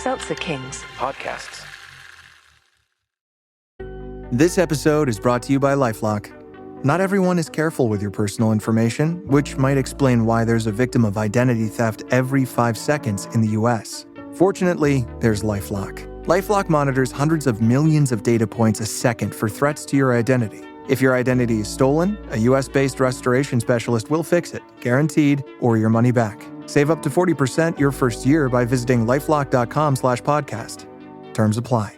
Seltzer Kings. Podcasts. This episode is brought to you by LifeLock. Not everyone is careful with your personal information, which might explain why there's a victim of identity theft every 5 seconds in the US. Fortunately, there's LifeLock. LifeLock monitors hundreds of millions of data points a second for threats to your identity. If your identity is stolen, a US-based restoration specialist will fix it, guaranteed, or your money back. Save up to 40% your first year by visiting lifelock.com/podcast. Terms apply.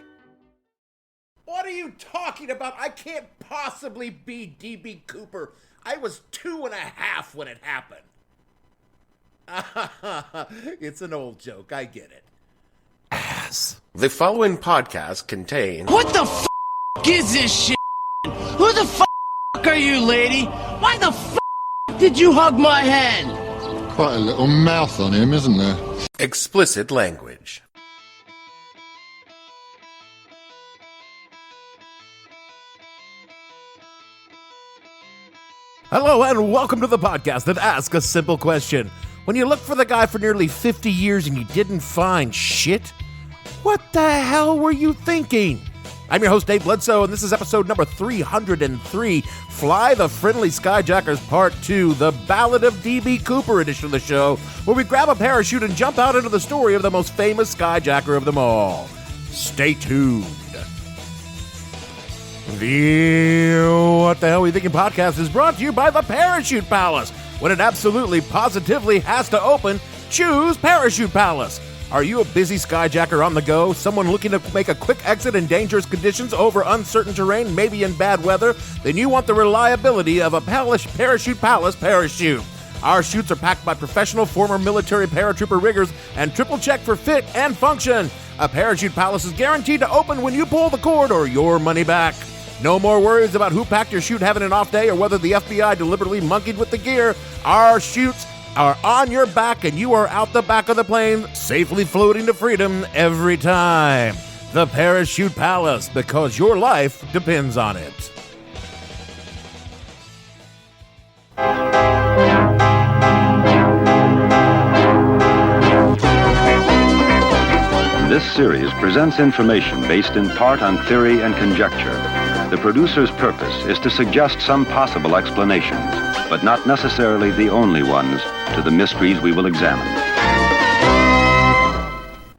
What are you talking about? I can't possibly be D.B. Cooper. I was 2.5 when it happened. It's an old joke. I get it. Ass. The following podcast contains... What the f*** is this shit? Who the f*** are you, lady? Why the f*** did you hug my head? Quite a little mouth on him, isn't there? explicit language. Hello and welcome to the podcast that asks a simple question. When you looked for the guy for nearly 50 years and you didn't find shit, what the hell were you thinking? I'm your host, Dave Bledsoe, and this is episode number 303, Fly the Friendly Skyjackers Part 2, the Ballad of D.B. Cooper edition of the show, where we grab a parachute and jump out into the story of the most famous Skyjacker of them all. Stay tuned. The What the Hell Are You Thinking podcast is brought to you by the Parachute Palace. When it absolutely, positively has to open, choose Parachute Palace. Are you a busy Skyjacker on the go? Someone looking to make a quick exit in dangerous conditions over uncertain terrain, maybe in bad weather? Then you want the reliability of a Parachute Palace parachute. Our chutes are packed by professional former military paratrooper riggers and triple checked for fit and function. A Parachute Palace is guaranteed to open when you pull the cord or your money back. No more worries about who packed your chute having an off day or whether the FBI deliberately monkeyed with the gear. Our chutes are on your back and you are out the back of the plane, safely floating to freedom every time. The Parachute Palace, because your life depends on it. This series presents information based in part on theory and conjecture. The producer's purpose is to suggest some possible explanations, but not necessarily the only ones, to the mysteries we will examine.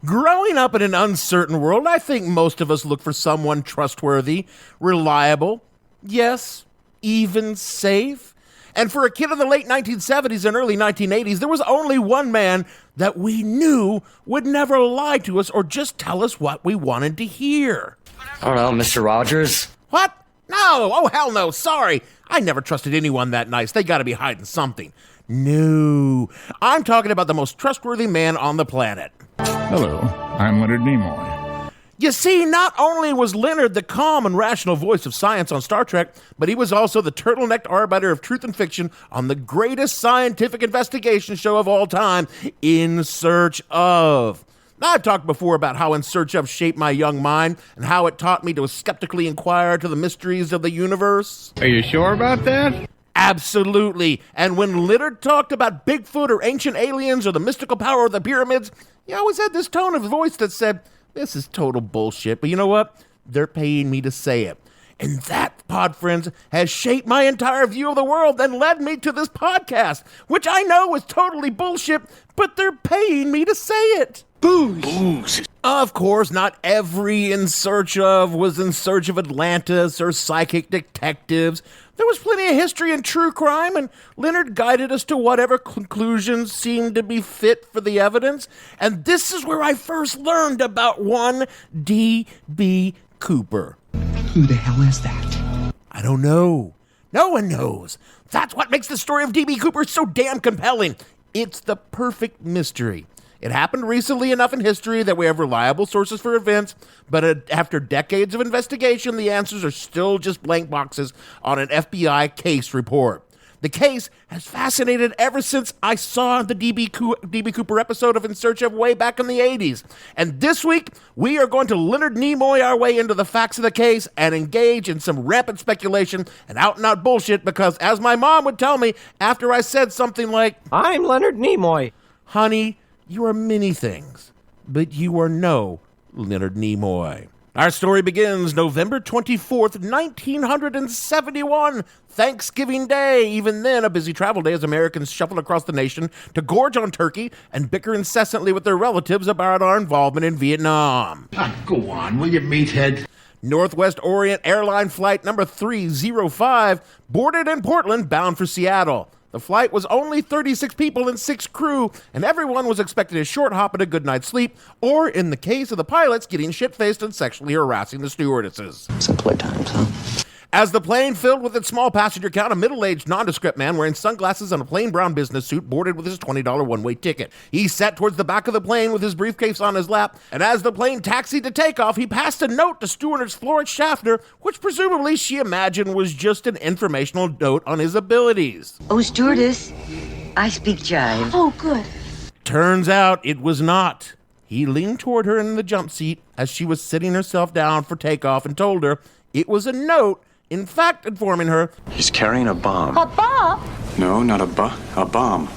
Growing up in an uncertain world, I think most of us look for someone trustworthy, reliable, yes, even safe. And for a kid in the late 1970s and early 1980s, there was only one man that we knew would never lie to us or just tell us what we wanted to hear. I don't know, Mr. Rogers? What? No! Oh, hell no, sorry. I never trusted anyone that nice. They gotta be hiding something. No. I'm talking about the most trustworthy man on the planet. Hello, I'm Leonard Nimoy. You see, not only was Leonard the calm and rational voice of science on Star Trek, but he was also the turtlenecked arbiter of truth and fiction on the greatest scientific investigation show of all time, In Search Of. I've talked before about how In Search Of shaped my young mind and how it taught me to skeptically inquire to the mysteries of the universe. Are you sure about that? Absolutely. And when Leonard talked about Bigfoot or ancient aliens or the mystical power of the pyramids, he always had this tone of voice that said, this is total bullshit, but you know what? They're paying me to say it. And that, pod friends, has shaped my entire view of the world and led me to this podcast, which I know is totally bullshit, but they're paying me to say it. Booze. Of course, not every In Search Of was in search of Atlantis or psychic detectives. There was plenty of history and true crime, and Leonard guided us to whatever conclusions seemed to be fit for the evidence. And this is where I first learned about one D.B. Cooper. Who the hell is that? I don't know. No one knows. That's what makes the story of D.B. Cooper so damn compelling. It's the perfect mystery. It happened recently enough in history that we have reliable sources for events, but after decades of investigation, the answers are still just blank boxes on an FBI case report. The case has fascinated ever since I saw the D.B. Cooper episode of In Search Of way back in the 80s. And this week, we are going to Leonard Nimoy our way into the facts of the case and engage in some rampant speculation and out-and-out bullshit because, as my mom would tell me after I said something like, I'm Leonard Nimoy. Honey, you are many things, but you are no Leonard Nimoy. Our story begins November 24th, 1971, Thanksgiving Day. Even then, a busy travel day as Americans shuffled across the nation to gorge on turkey and bicker incessantly with their relatives about our involvement in Vietnam. Go on, will you, meathead? Northwest Orient Airline Flight number 305 boarded in Portland, bound for Seattle. The flight was only 36 people and 6 crew, and everyone was expected a short hop and a good night's sleep, or in the case of the pilots, getting shit-faced and sexually harassing the stewardesses. Simpler times, huh? As the plane filled with its small passenger count, a middle-aged, nondescript man wearing sunglasses and a plain brown business suit boarded with his $20 one-way ticket. He sat towards the back of the plane with his briefcase on his lap, and as the plane taxied to takeoff, he passed a note to stewardess Florence Schaffner, which presumably she imagined was just an informational note on his abilities. Oh, stewardess, I speak jive. Oh, good. Turns out it was not. He leaned toward her in the jump seat as she was sitting herself down for takeoff and told her it was a note, in fact informing her he's carrying a bomb. A bomb? No, not a bomb.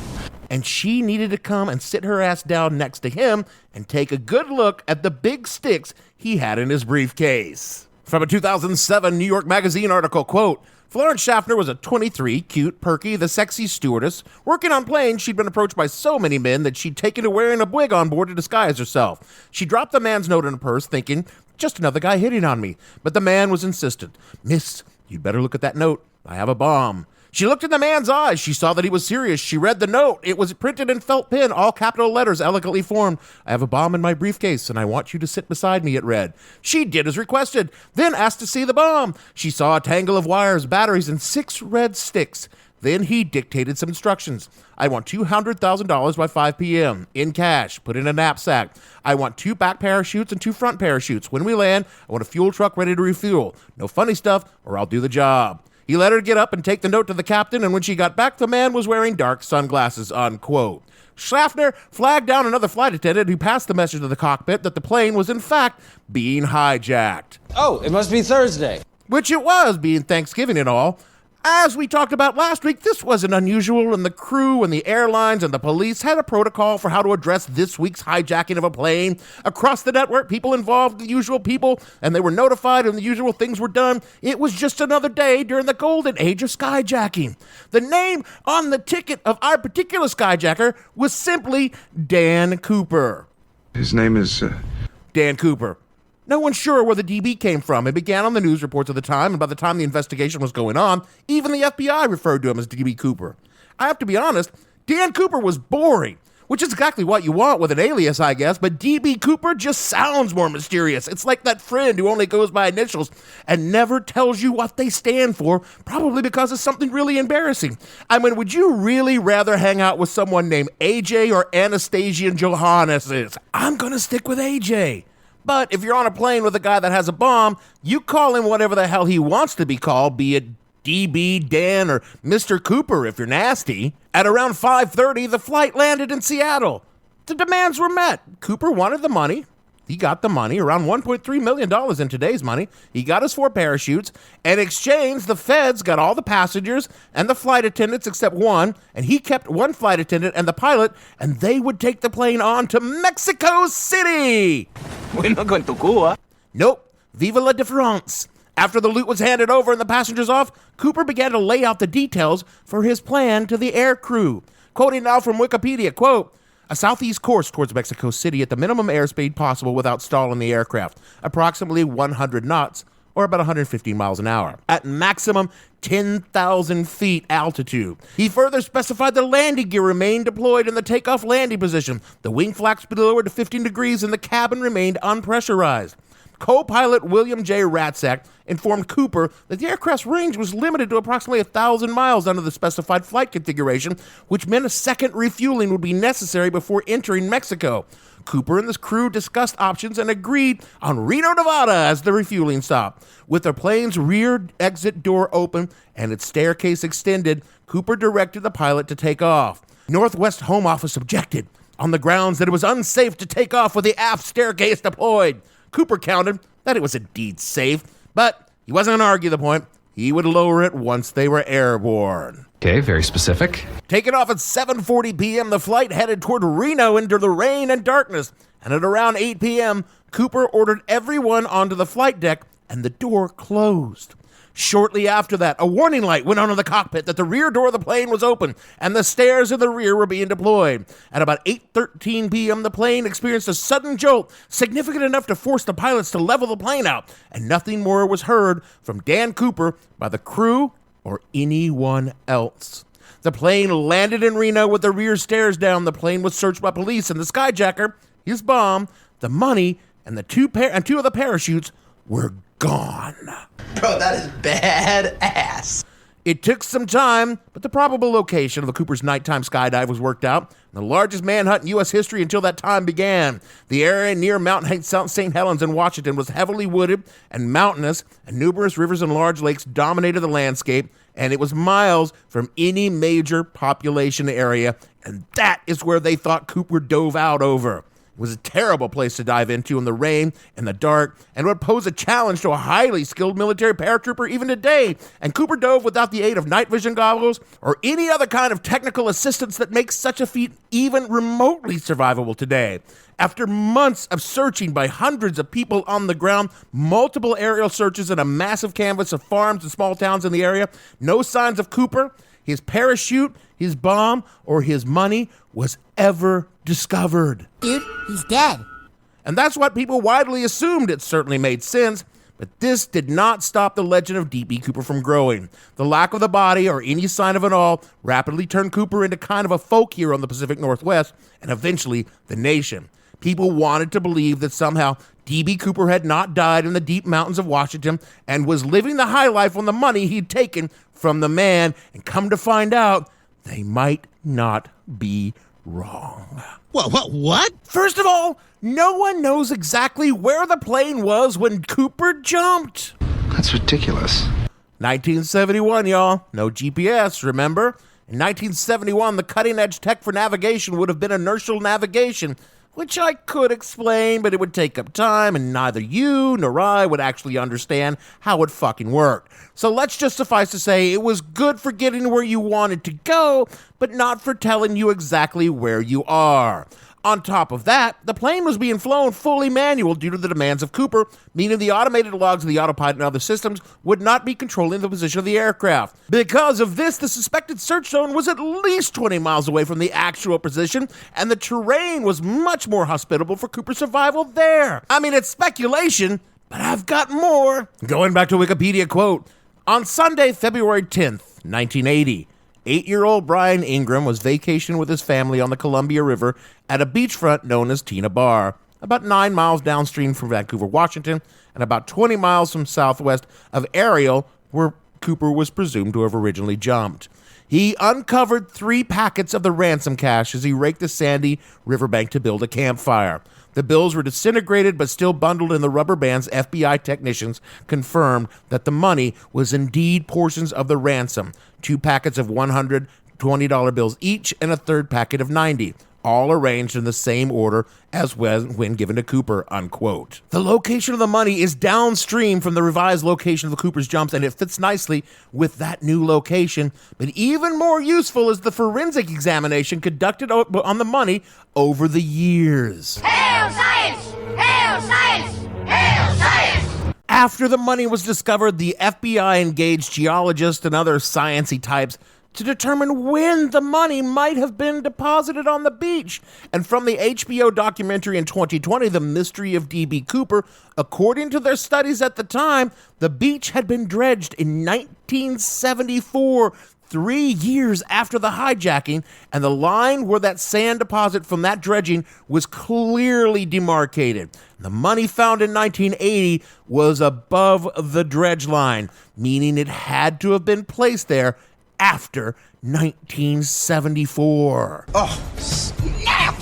And she needed to come and sit her ass down next to him and take a good look at the big sticks he had in his briefcase. From a 2007 New York Magazine article, quote, Florence Schaffner was a 23, cute, perky, the sexy stewardess. Working on planes, she'd been approached by so many men that she'd taken to wearing a wig on board to disguise herself. She dropped the man's note in her purse, thinking, just another guy hitting on me. But the man was insistent. Miss, you'd better look at that note. I have a bomb. She looked in the man's eyes. She saw that he was serious. She read the note. It was printed in felt pen, all capital letters, elegantly formed. I have a bomb in my briefcase, and I want you to sit beside me, it read. She did as requested, then asked to see the bomb. She saw a tangle of wires, batteries, and 6 red sticks. Then he dictated some instructions. I want $200,000 by 5 p.m. in cash, put in a knapsack. I want 2 back parachutes and 2 front parachutes. When we land, I want a fuel truck ready to refuel. No funny stuff, or I'll do the job. He let her get up and take the note to the captain, and when she got back, the man was wearing dark sunglasses, unquote. Schaffner flagged down another flight attendant who passed the message to the cockpit that the plane was in fact being hijacked. Oh, it must be Thursday. Which it was, being Thanksgiving and all. As we talked about last week, this wasn't unusual, and the crew and the airlines and the police had a protocol for how to address this week's hijacking of a plane. Across the network, people involved the usual people, and they were notified and the usual things were done. It was just another day during the golden age of skyjacking. The name on the ticket of our particular skyjacker was simply Dan Cooper. His name is... Dan Cooper. No one's sure where the DB came from. It began on the news reports of the time, and by the time the investigation was going on, even the FBI referred to him as DB Cooper. I have to be honest, Dan Cooper was boring, which is exactly what you want with an alias, I guess, but DB Cooper just sounds more mysterious. It's like that friend who only goes by initials and never tells you what they stand for, probably because it's something really embarrassing. I mean, would you really rather hang out with someone named AJ or Anastasia Johannes? I'm gonna stick with AJ. But if you're on a plane with a guy that has a bomb, you call him whatever the hell he wants to be called, be it DB, Dan, or Mr. Cooper if you're nasty. At around 5:30, the flight landed in Seattle. The demands were met. Cooper wanted the money. He got the money, around $1.3 million in today's money. He got his 4 parachutes. In exchange, the feds got all the passengers and the flight attendants except one, and he kept 1 flight attendant and the pilot, and they would take the plane on to Mexico City. We're not going to Cuba. Nope. Viva la difference. After the loot was handed over and the passengers off, Cooper began to lay out the details for his plan to the air crew. Quoting now from Wikipedia, quote, a southeast course towards Mexico City at the minimum airspeed possible without stalling the aircraft, approximately 100 knots, or about 115 miles an hour, at maximum 10,000 feet altitude. He further specified the landing gear remained deployed in the takeoff landing position. The wing flaps lowered to 15 degrees and the cabin remained unpressurized. Co-pilot William J. Ratzak informed Cooper that the aircraft's range was limited to approximately 1,000 miles under the specified flight configuration, which meant a second refueling would be necessary before entering Mexico. Cooper and his crew discussed options and agreed on Reno, Nevada as the refueling stop. With the plane's rear exit door open and its staircase extended, Cooper directed the pilot to take off. Northwest Home Office objected on the grounds that it was unsafe to take off with the aft staircase deployed. Cooper countered that it was indeed safe, but he wasn't going to argue the point. He would lower it once they were airborne. Okay, very specific. Taking off at 7:40 p.m., the flight headed toward Reno into the rain and darkness, and at around 8 p.m., Cooper ordered everyone onto the flight deck, and the door closed. Shortly after that, a warning light went on in the cockpit that the rear door of the plane was open and the stairs in the rear were being deployed. At about 8:13 p.m., the plane experienced a sudden jolt significant enough to force the pilots to level the plane out, and nothing more was heard from Dan Cooper by the crew or anyone else. The plane landed in Reno with the rear stairs down. The plane was searched by police, and the Skyjacker, his bomb, the money, and two of the parachutes were gone. Bro, that is badass. It took some time, but the probable location of the Cooper's nighttime skydive was worked out. The largest manhunt in U.S. history until that time began. The area near Mount St. Helens in Washington was heavily wooded and mountainous, and numerous rivers and large lakes dominated the landscape, and it was miles from any major population area, and that is where they thought Cooper dove out over. It was a terrible place to dive into in the rain and the dark, and would pose a challenge to a highly skilled military paratrooper even today. And Cooper dove without the aid of night vision goggles or any other kind of technical assistance that makes such a feat even remotely survivable today. After months of searching by hundreds of people on the ground, multiple aerial searches, and a massive canvas of farms and small towns in the area, no signs of Cooper, his parachute, his bomb, or his money was ever discovered. Dude, he's dead. And that's what people widely assumed. It certainly made sense, but this did not stop the legend of D.B. Cooper from growing. The lack of the body or any sign of it all rapidly turned Cooper into kind of a folk hero in the Pacific Northwest and eventually the nation. People wanted to believe that somehow D.B. Cooper had not died in the deep mountains of Washington and was living the high life on the money he'd taken from the man, and come to find out, they might not be wrong. What? First of all, no one knows exactly where the plane was when Cooper jumped. That's ridiculous. 1971, y'all. No GPS, remember? In 1971, the cutting-edge tech for navigation would have been inertial navigation, which I could explain, but it would take up time, and neither you nor I would actually understand how it fucking worked. So let's just suffice to say it was good for getting where you wanted to go, but not for telling you exactly where you are. On top of that, the plane was being flown fully manual due to the demands of Cooper, meaning the automated logs of the autopilot and other systems would not be controlling the position of the aircraft. Because of this, the suspected search zone was at least 20 miles away from the actual position, and the terrain was much more hospitable for Cooper's survival there. I mean, it's speculation, but I've got more. Going back to a Wikipedia quote, on Sunday, February 10th, 1980, 8-year-old Brian Ingram was vacationing with his family on the Columbia River at a beachfront known as Tina Bar, about 9 miles downstream from Vancouver, Washington, and about 20 miles from southwest of Ariel, where Cooper was presumed to have originally jumped. He uncovered 3 packets of the ransom cash as he raked the sandy riverbank to build a campfire. The bills were disintegrated but still bundled in the rubber bands. FBI technicians confirmed that the money was indeed portions of the ransom, 2 packets of $120 bills each and a third packet of 90, all arranged in the same order as when given to Cooper, unquote. The location of the money is downstream from the revised location of the Cooper's jumps, and it fits nicely with that new location. But even more useful is the forensic examination conducted on the money over the years. Hail science! Hail science! Hail science! After the money was discovered, the FBI engaged geologists and other sciencey types to determine when the money might have been deposited on the beach. And from the HBO documentary in 2020, The Mystery of D.B. Cooper, according to their studies at the time, the beach had been dredged in 1974, 3 years after the hijacking, and the line where that sand deposit from that dredging was clearly demarcated. The money found in 1980 was above the dredge line, meaning it had to have been placed there after 1974. Oh, snap!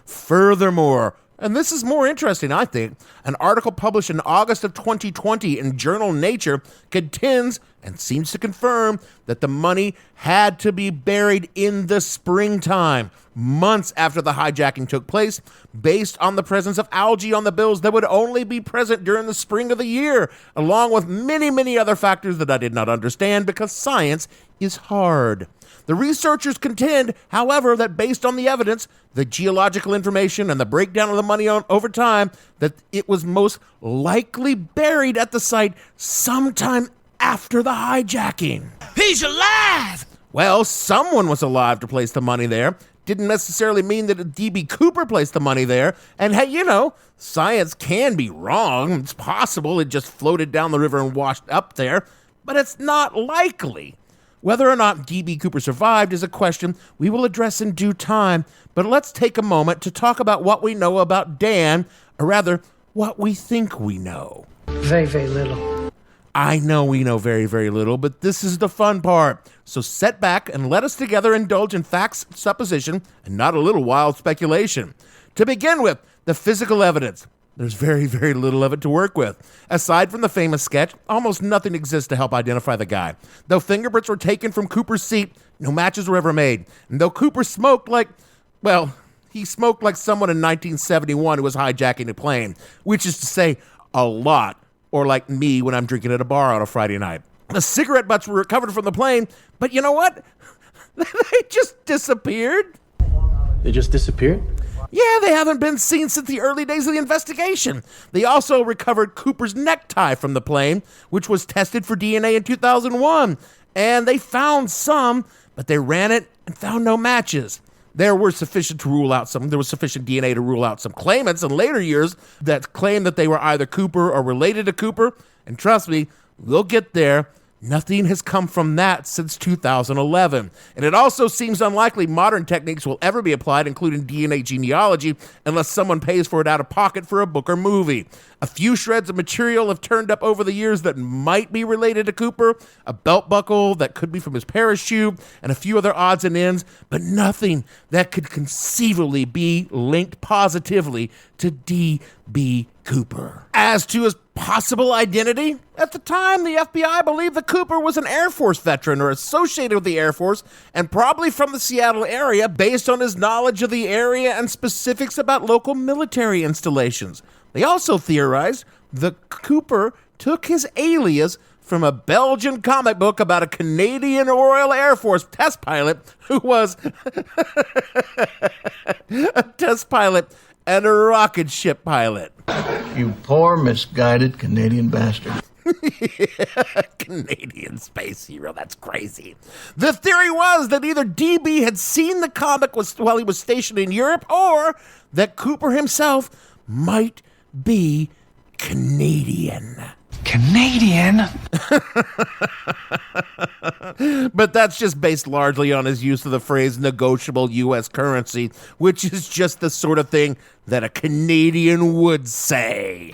Furthermore, and this is more interesting, I think, an article published in August of 2020 in journal Nature contends and seems to confirm that the money had to be buried in the springtime, months after the hijacking took place, based on the presence of algae on the bills that would only be present during the spring of the year, along with many, many other factors that I did not understand because science is hard. The researchers contend, however, that based on the evidence, the geological information, and the breakdown of the money over time, that it was most likely buried at the site sometime after the hijacking. He's alive! Well, someone was alive to place the money there. Didn't necessarily mean that D.B. Cooper placed the money there. And hey, you know, science can be wrong. It's possible it just floated down the river and washed up there, but it's not likely. Whether or not D.B. Cooper survived is a question we will address in due time, but let's take a moment to talk about what we know about Dan, or rather, what we think we know. Very, very little. I know we know very, very little, but this is the fun part. So sit back and let us together indulge in facts, supposition, and not a little wild speculation. To begin with, the physical evidence. There's very, very little of it to work with. Aside from the famous sketch, almost nothing exists to help identify the guy. Though fingerprints were taken from Cooper's seat, no matches were ever made. And though Cooper smoked like, well, he smoked like someone in 1971 who was hijacking a plane, which is to say a lot. Or like me when I'm drinking at a bar on a Friday night. The cigarette butts were recovered from the plane, but you know what? They just disappeared. They just disappeared? Yeah, they haven't been seen since the early days of the investigation. They also recovered Cooper's necktie from the plane, which was tested for DNA in 2001. And they found some, but they ran it and found no matches. There was sufficient DNA to rule out some claimants in later years that claimed that they were either Cooper or related to Cooper. And trust me, we'll get there. Nothing has come from that since 2011. And it also seems unlikely modern techniques will ever be applied, including DNA genealogy, unless someone pays for it out of pocket for a book or movie. A few shreds of material have turned up over the years that might be related to Cooper, a belt buckle that could be from his parachute, and a few other odds and ends, but nothing that could conceivably be linked positively to D.B. Cooper. As to his possible identity, at the time, the FBI believed that Cooper was an Air Force veteran or associated with the Air Force, and probably from the Seattle area based on his knowledge of the area and specifics about local military installations. They also theorized that Cooper took his alias from a Belgian comic book about a Canadian Royal Air Force test pilot who was a test pilot and a rocket ship pilot. You poor, misguided Canadian bastard. Canadian space hero, that's crazy. The theory was that either DB had seen the comic while he was stationed in Europe, or that Cooper himself might be Canadian. Canadian? But that's just based largely on his use of the phrase negotiable U.S. currency, which is just the sort of thing that a Canadian would say.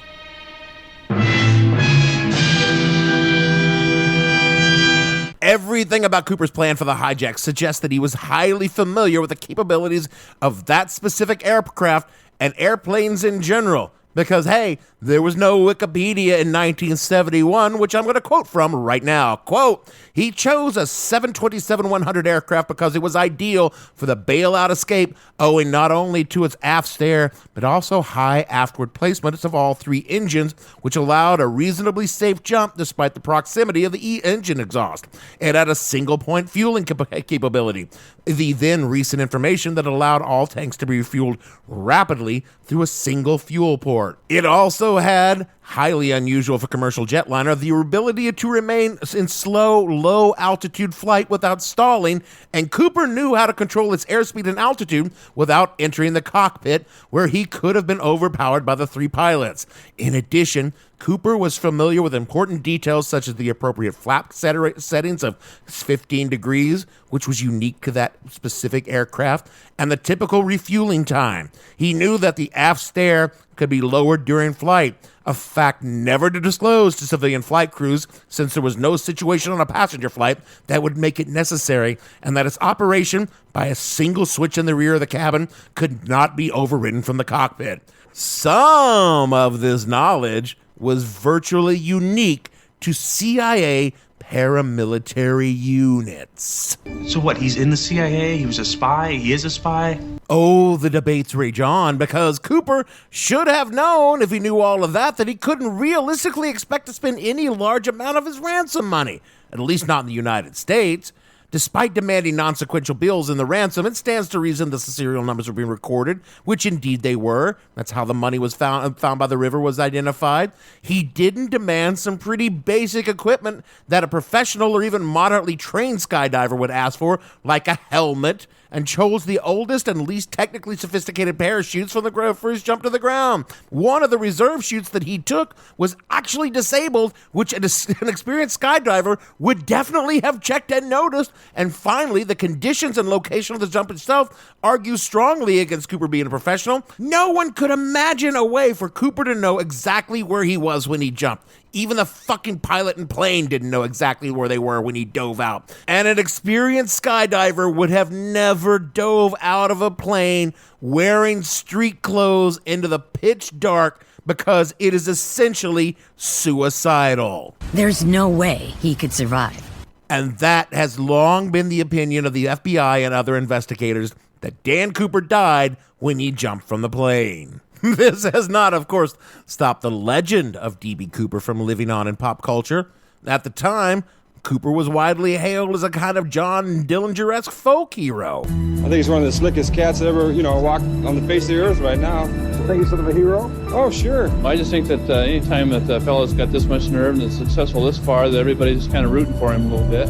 Everything about Cooper's plan for the hijack suggests that he was highly familiar with the capabilities of that specific aircraft and airplanes in general. Because, hey, there was no Wikipedia in 1971, which I'm going to quote from right now. Quote, he chose a 727-100 aircraft because it was ideal for the bailout escape, owing not only to its aft stair, but also high aftward placements of all three engines, which allowed a reasonably safe jump despite the proximity of the engine exhaust. It had a single-point fueling capability, the then recent information that allowed all tanks to be refueled rapidly through a single fuel port. It also had, highly unusual for commercial jetliner, the ability to remain in slow, low-altitude flight without stalling, and Cooper knew how to control its airspeed and altitude without entering the cockpit, where he could have been overpowered by the three pilots. In addition, Cooper was familiar with important details such as the appropriate flap settings of 15 degrees, which was unique to that specific aircraft, and the typical refueling time. He knew that the aft stair could be lowered during flight, a fact never to disclose to civilian flight crews since there was no situation on a passenger flight that would make it necessary, and that its operation by a single switch in the rear of the cabin could not be overridden from the cockpit. Some of this knowledge was virtually unique to CIA paramilitary units. So what, he's in the CIA? He was a spy? He is a spy? Oh, the debates rage on, because Cooper should have known, if he knew all of that he couldn't realistically expect to spend any large amount of his ransom money, at least not in the United States. Despite demanding non-sequential bills in the ransom, it stands to reason the serial numbers were being recorded, which indeed they were. That's how the money was found by the river was identified. He didn't demand some pretty basic equipment that a professional or even moderately trained skydiver would ask for, like a helmet, and chose the oldest and least technically sophisticated parachutes for the first jump to the ground. One of the reserve chutes that he took was actually disabled, which an experienced skydiver would definitely have checked and noticed. And finally, the conditions and location of the jump itself argue strongly against Cooper being a professional. No one could imagine a way for Cooper to know exactly where he was when he jumped. Even the fucking pilot and plane didn't know exactly where they were when he dove out. And an experienced skydiver would have never dove out of a plane wearing street clothes into the pitch dark, because it is essentially suicidal. There's no way he could survive. And that has long been the opinion of the FBI and other investigators, that Dan Cooper died when he jumped from the plane. This has not, of course, stopped the legend of D.B. Cooper from living on in pop culture. At the time, Cooper was widely hailed as a kind of John Dillinger-esque folk hero. I think he's one of the slickest cats that ever, walk on the face of the earth right now. You think he's sort of a hero? Oh, sure. I just think that anytime that the fellow's got this much nerve and is successful this far, that everybody's just kind of rooting for him a little bit.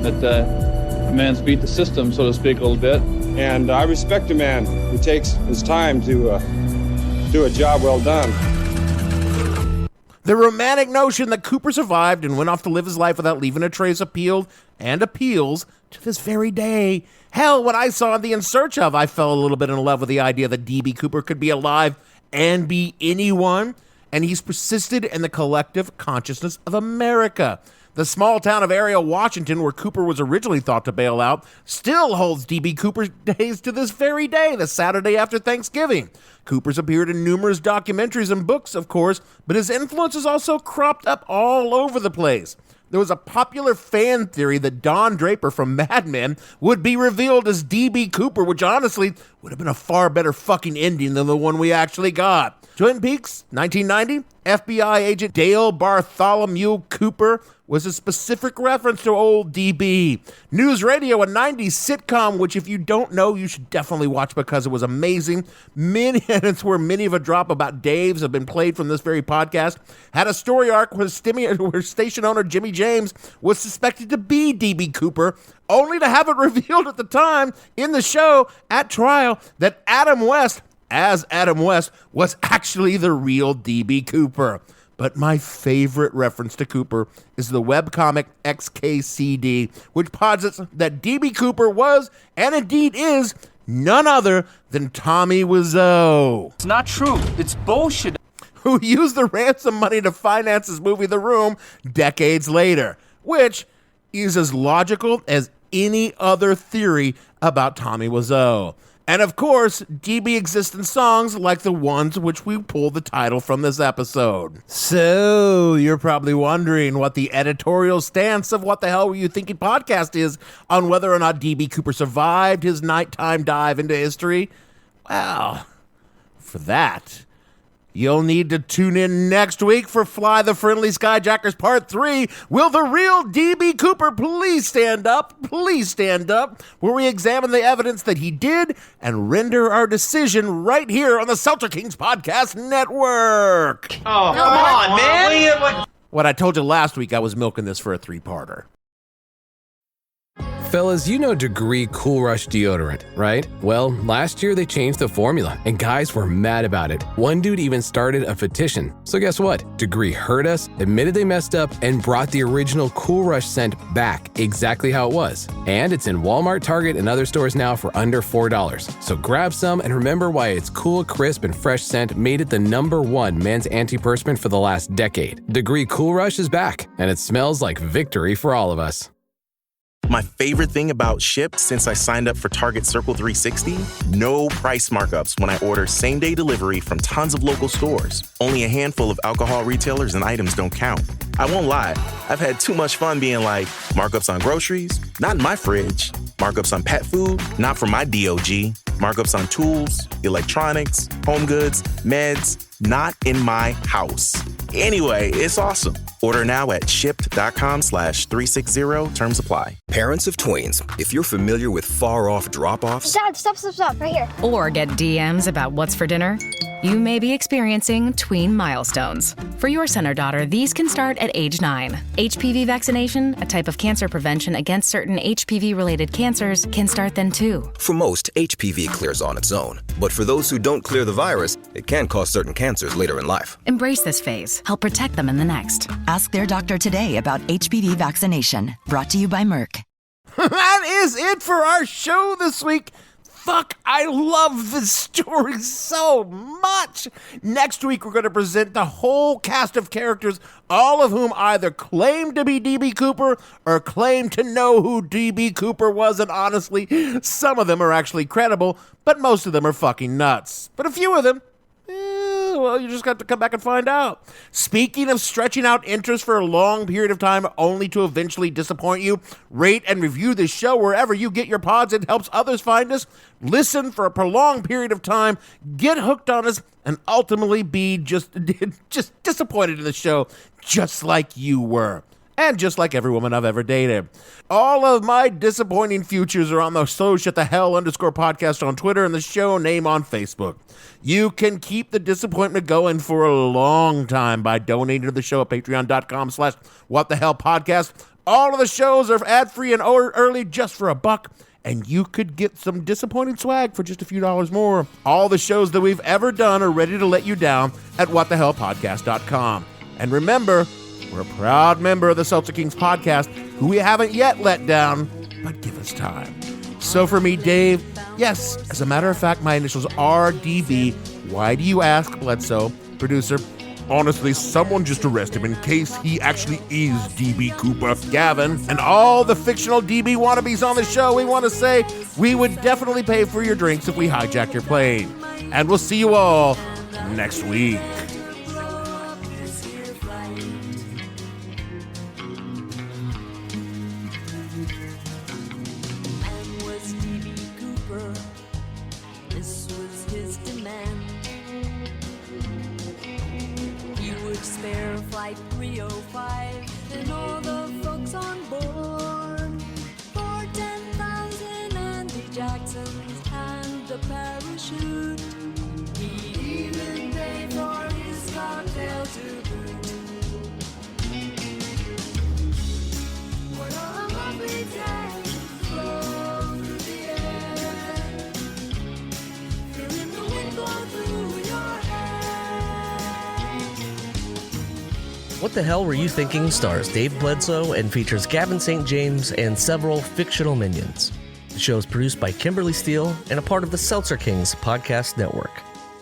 That the man's beat the system, so to speak, a little bit. And I respect a man who takes his time to do a job well done. The romantic notion that Cooper survived and went off to live his life without leaving a trace appeals to this very day. Hell, when I saw The In Search Of, I fell a little bit in love with the idea that D.B. Cooper could be alive and be anyone, and he's persisted in the collective consciousness of America. The small town of Ariel, Washington, where Cooper was originally thought to bail out, still holds D.B. Cooper's days to this very day, the Saturday after Thanksgiving. Cooper's appeared in numerous documentaries and books, of course, but his influence has also cropped up all over the place. There was a popular fan theory that Don Draper from Mad Men would be revealed as D.B. Cooper, which honestly would have been a far better fucking ending than the one we actually got. Twin Peaks, 1990, FBI agent Dale Bartholomew Cooper was a specific reference to old DB. News Radio, a 90s sitcom, which if you don't know, you should definitely watch because it was amazing. It's where many of a drop about Dave's have been played from this very podcast. Had a story arc where station owner Jimmy James was suspected to be DB Cooper, only to have it revealed at the time in the show at trial that Adam West was actually the real DB Cooper. But my favorite reference to Cooper is the webcomic XKCD, which posits that DB Cooper was, and indeed is, none other than Tommy Wiseau. It's not true. It's bullshit. Who used the ransom money to finance his movie The Room decades later, which is as logical as any other theory about Tommy Wiseau. And of course, DB exists in songs like the ones which we pulled the title from this episode. So, you're probably wondering what the editorial stance of What the Hell Were You Thinking podcast is on whether or not DB Cooper survived his nighttime dive into history. Well, for that, you'll need to tune in next week for Fly the Friendly Skyjackers Part 3. Will the real DB Cooper please stand up? Please stand up, where we examine the evidence that he did and render our decision right here on the Seltzer Kings Podcast Network. Oh, come on, man. What I told you last week, I was milking this for a 3-parter. Fellas, you know Degree Cool Rush deodorant, right? Well, last year they changed the formula, and guys were mad about it. One dude even started a petition. So guess what? Degree heard us, admitted they messed up, and brought the original Cool Rush scent back exactly how it was. And it's in Walmart, Target, and other stores now for under $4. So grab some and remember why its cool, crisp, and fresh scent made it the #1 men's antiperspirant for the last decade. Degree Cool Rush is back, and it smells like victory for all of us. My favorite thing about Shipt since I signed up for Target Circle 360? No price markups when I order same-day delivery from tons of local stores. Only a handful of alcohol retailers and items don't count. I won't lie, I've had too much fun being like, markups on groceries? Not in my fridge. Markups on pet food? Not for my DOG. Markups on tools, electronics, home goods, meds? Not in my house. Anyway, it's awesome. Order now at shipped.com/360. Terms apply. Parents of tweens, if you're familiar with far-off drop-offs... Dad, stop, right here. Or get DMs about what's for dinner, you may be experiencing tween milestones. For your son or daughter, these can start at age 9. HPV vaccination, a type of cancer prevention against certain HPV-related cancers, can start then too. For most, HPV clears on its own. But for those who don't clear the virus, it can cause certain cancers later in life. Embrace this phase. Help protect them in the next. Ask their doctor today about HPV vaccination. Brought to you by Merck. That is it for our show this week. Fuck, I love this story so much. Next week, we're going to present the whole cast of characters, all of whom either claim to be D.B. Cooper or claim to know who D.B. Cooper was. And honestly, some of them are actually credible, but most of them are fucking nuts. But a few of them, well, you just got to come back and find out. Speaking of stretching out interest for a long period of time only to eventually disappoint you, rate and review this show wherever you get your pods. It helps others find us, listen for a prolonged period of time, get hooked on us, and ultimately be just disappointed in the show, just like you were. And just like every woman I've ever dated. All of my disappointing futures are on the @the_hell_podcast on Twitter and the show name on Facebook. You can keep the disappointment going for a long time by donating to the show at patreon.com/whatthehellpodcast. All of the shows are ad-free and early just for $1. And you could get some disappointing swag for just a few dollars more. All the shows that we've ever done are ready to let you down at whatthehellpodcast.com. And remember, we're a proud member of the Seltzer Kings podcast, who we haven't yet let down, but give us time. So for me, Dave, yes, as a matter of fact, my initials are DB. Why do you ask, Bledsoe? Producer, honestly, someone just arrest him in case he actually is DB Cooper. Gavin, and all the fictional DB wannabes on the show, we want to say we would definitely pay for your drinks if we hijacked your plane. And we'll see you all next week. Flight 305 and all the folks on board. For 10,000 Andy Jacksons and a parachute. He even paid for his cocktail to boot. What a lovely day, flow through the air, feeling the wind blow through your hair. What the Hell Were You Thinking stars Dave Bledsoe and features Gavin St. James and several fictional minions. The show is produced by Kimberly Steele and a part of the Seltzer Kings podcast network.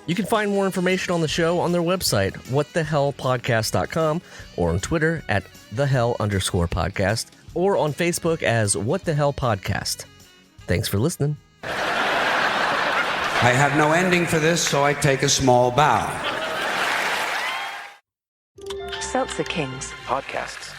You can find more information on the show on their website, whatthehellpodcast.com, or on Twitter at @thehell_podcast, or on Facebook as What the Hell Podcast. Thanks for listening. I have no ending for this, so I take a small bow. Seltzer Kings podcasts.